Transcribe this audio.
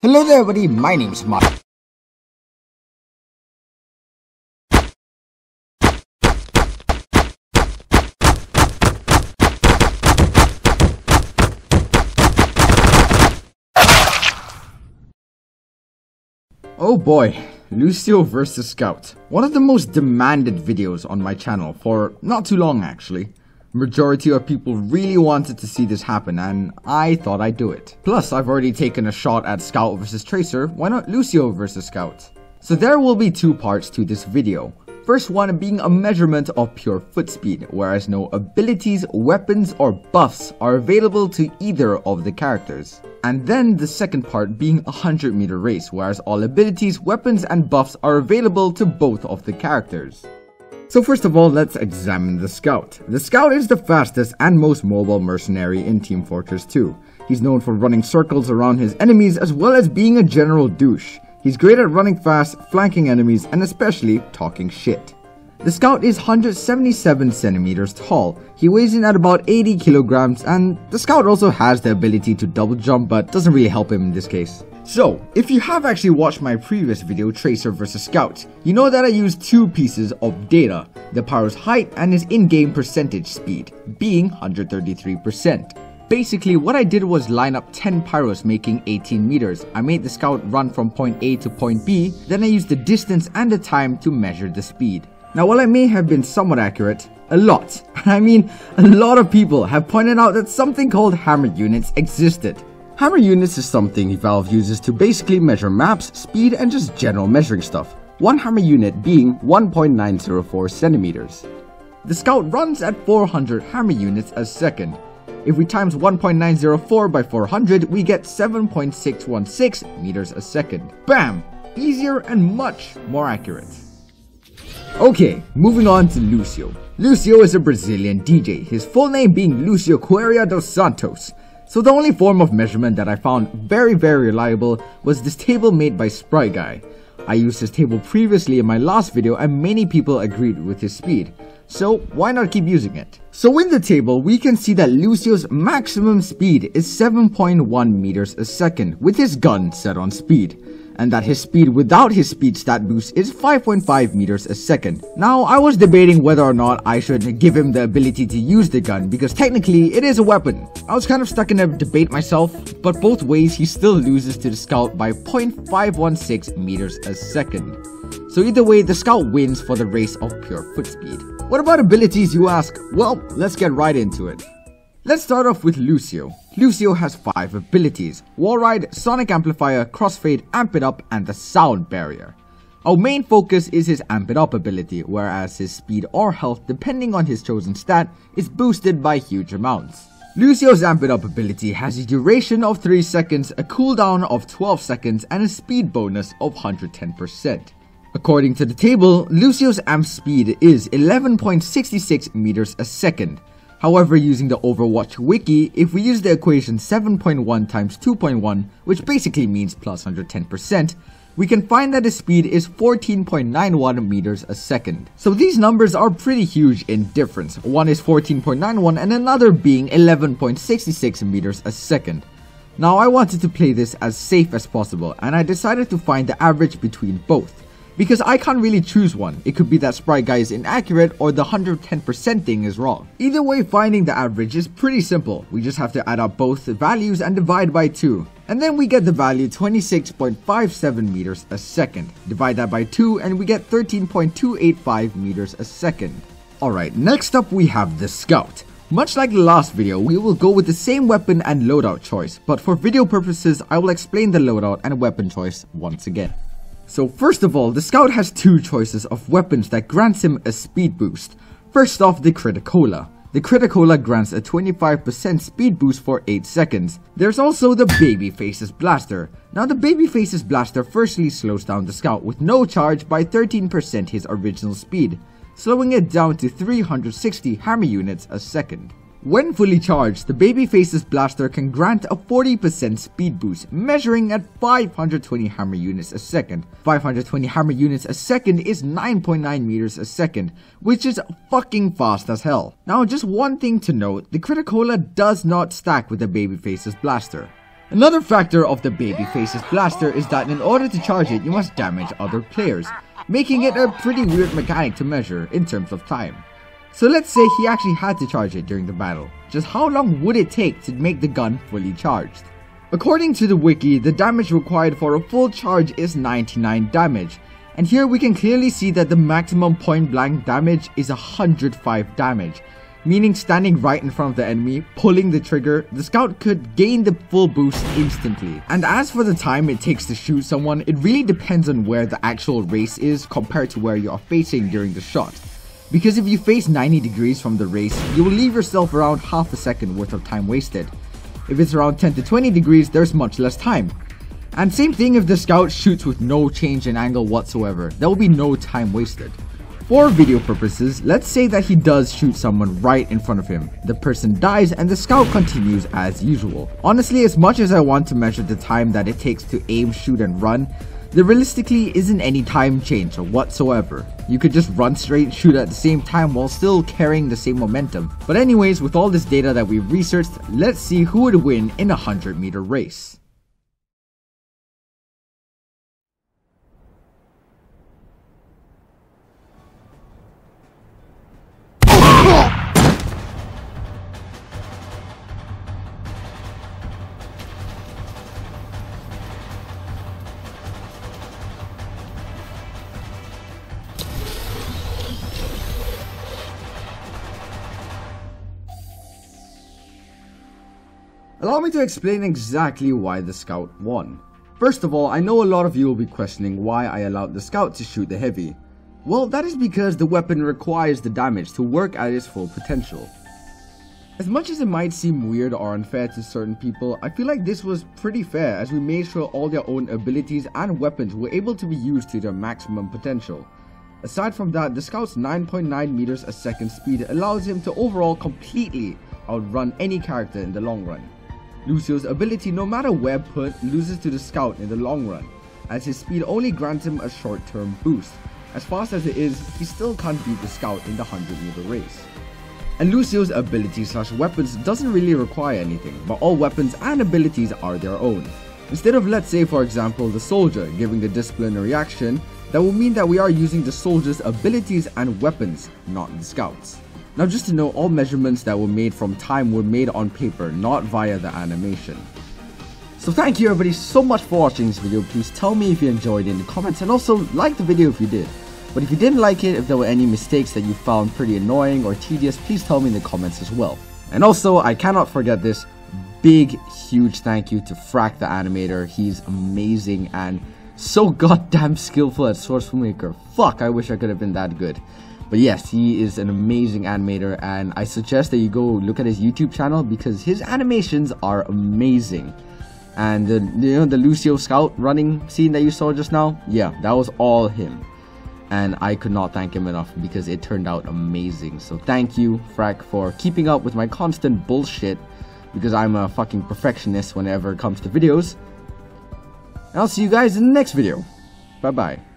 Hello there everybody, my name's Mark. Oh boy, Lucio vs Scout. One of the most demanded videos on my channel for not too long actually. Majority of people really wanted to see this happen and I thought I'd do it. Plus, I've already taken a shot at Scout vs Tracer, why not Lucio vs Scout? So there will be two parts to this video. First one being a measurement of pure foot speed, whereas no abilities, weapons or buffs are available to either of the characters. And then the second part being a 100-meter race, whereas all abilities, weapons and buffs are available to both of the characters. So first of all, let's examine the Scout. The Scout is the fastest and most mobile mercenary in Team Fortress 2. He's known for running circles around his enemies as well as being a general douche. He's great at running fast, flanking enemies, and especially talking shit. The Scout is 177 centimeters tall. He weighs in at about 80 kilograms, and the Scout also has the ability to double jump, but doesn't really help him in this case. So, if you have actually watched my previous video, Tracer vs Scout, you know that I used two pieces of data, the pyro's height and his in-game percentage speed, being 133%. Basically, what I did was line up 10 pyros making 18 meters. I made the Scout run from point A to point B, then I used the distance and the time to measure the speed. Now, while I may have been somewhat accurate, a lot, and I mean a lot of people have pointed out that something called hammer units existed. Hammer units is something Valve uses to basically measure maps, speed, and just general measuring stuff. One hammer unit being 1.904 centimeters. The Scout runs at 400 hammer units a second. If we times 1.904 by 400, we get 7.616 meters a second. Bam! Easier and much more accurate. Okay, moving on to Lucio. Lucio is a Brazilian DJ, his full name being Lucio Correa dos Santos. So the only form of measurement that I found very reliable was this table made by Sprite Guy. I used this table previously in my last video and many people agreed with his speed. So why not keep using it? So in the table, we can see that Lucio's maximum speed is 7.1 meters a second with his gun set on speed. And that his speed without his speed stat boost is 5.5 meters a second. Now, I was debating whether or not I should give him the ability to use the gun because technically it is a weapon. I was kind of stuck in a debate myself, but both ways he still loses to the Scout by 0.516 meters a second. So either way, the Scout wins for the race of pure foot speed. What about abilities, you ask? Well, let's get right into it. Let's start off with Lucio. Lucio has 5 abilities: Wall Ride, Sonic Amplifier, Crossfade, Amp It Up, and the Sound Barrier. Our main focus is his Amp It Up ability, whereas his speed or health, depending on his chosen stat, is boosted by huge amounts. Lucio's Amp It Up ability has a duration of 3 seconds, a cooldown of 12 seconds, and a speed bonus of 110%. According to the table, Lucio's amp speed is 11.66 meters a second. However, using the Overwatch wiki, if we use the equation 7.1 times 2.1, which basically means plus 110%, we can find that the speed is 14.91 meters a second. So these numbers are pretty huge in difference. One is 14.91 and another being 11.66 meters a second. Now I wanted to play this as safe as possible and I decided to find the average between both. Because I can't really choose one. It could be that Sprite Guy is inaccurate or the 110% thing is wrong. Either way, finding the average is pretty simple. We just have to add up both the values and divide by 2. And then we get the value 26.57 meters a second. Divide that by 2 and we get 13.285 meters a second. Alright, next up we have the Scout. Much like the last video, we will go with the same weapon and loadout choice. But for video purposes, I will explain the loadout and weapon choice once again. So first of all, the Scout has 2 choices of weapons that grants him a speed boost. First off, the Criticola. The Criticola grants a 25% speed boost for 8 seconds. There's also the Babyface's Blaster. Now the Babyface's Blaster firstly slows down the Scout with no charge by 13% his original speed, slowing it down to 360 hammer units a second. When fully charged, the Babyface's Blaster can grant a 40% speed boost, measuring at 520 hammer units a second. 520 hammer units a second is 9.9 meters a second, which is fucking fast as hell. Now, just one thing to note, the Criticola does not stack with the Babyface's Blaster. Another factor of the babyface's blaster is that in order to charge it, you must damage other players, making it a pretty weird mechanic to measure in terms of time. So let's say he actually had to charge it during the battle. Just how long would it take to make the gun fully charged? According to the wiki, the damage required for a full charge is 99 damage. And here we can clearly see that the maximum point blank damage is 105 damage. Meaning standing right in front of the enemy, pulling the trigger, the scout could gain the full boost instantly. And as for the time it takes to shoot someone, it really depends on where the actual race is compared to where you are facing during the shot. Because if you face 90 degrees from the race, you will leave yourself around half a second worth of time wasted. If it's around 10 to 20 degrees, there's much less time. And same thing if the scout shoots with no change in angle whatsoever, there will be no time wasted. For video purposes, let's say that he does shoot someone right in front of him. The person dies and the scout continues as usual. Honestly, as much as I want to measure the time that it takes to aim, shoot and run, there realistically isn't any time change whatsoever. You could just run straight, shoot at the same time while still carrying the same momentum. But anyways, with all this data that we've researched, let's see who would win in a 100-meter race. Allow me to explain exactly why the scout won. First of all, I know a lot of you will be questioning why I allowed the scout to shoot the heavy. Well, that is because the weapon requires the damage to work at its full potential. As much as it might seem weird or unfair to certain people, I feel like this was pretty fair as we made sure all their own abilities and weapons were able to be used to their maximum potential. Aside from that, the scout's 9.9 meters a second speed allows him to overall completely outrun any character in the long run. Lucio's ability, no matter where put, loses to the scout in the long run, as his speed only grants him a short-term boost. As fast as it is, he still can't beat the scout in the 100-meter race. And Lucio's ability/weapons doesn't really require anything, but all weapons and abilities are their own. Instead of, let's say for example, the soldier giving the disciplinary action, that will mean that we are using the soldier's abilities and weapons, not the scout's. Now just to know, all measurements that were made from time were made on paper, not via the animation. So thank you everybody so much for watching this video. Please tell me if you enjoyed it in the comments, and also like the video if you did. But if you didn't like it, if there were any mistakes that you found pretty annoying or tedious, please tell me in the comments as well. And also, I cannot forget this big, huge thank you to Frack the animator. He's amazing and so goddamn skillful at source filmmaker. Fuck, I wish I could have been that good. But yes, he is an amazing animator, and I suggest that you go look at his YouTube channel because his animations are amazing. And the Lucio Scout running scene that you saw just now, yeah, that was all him. And I could not thank him enough because it turned out amazing. So thank you, Frack, for keeping up with my constant bullshit, because I'm a fucking perfectionist whenever it comes to videos. And I'll see you guys in the next video. Bye bye.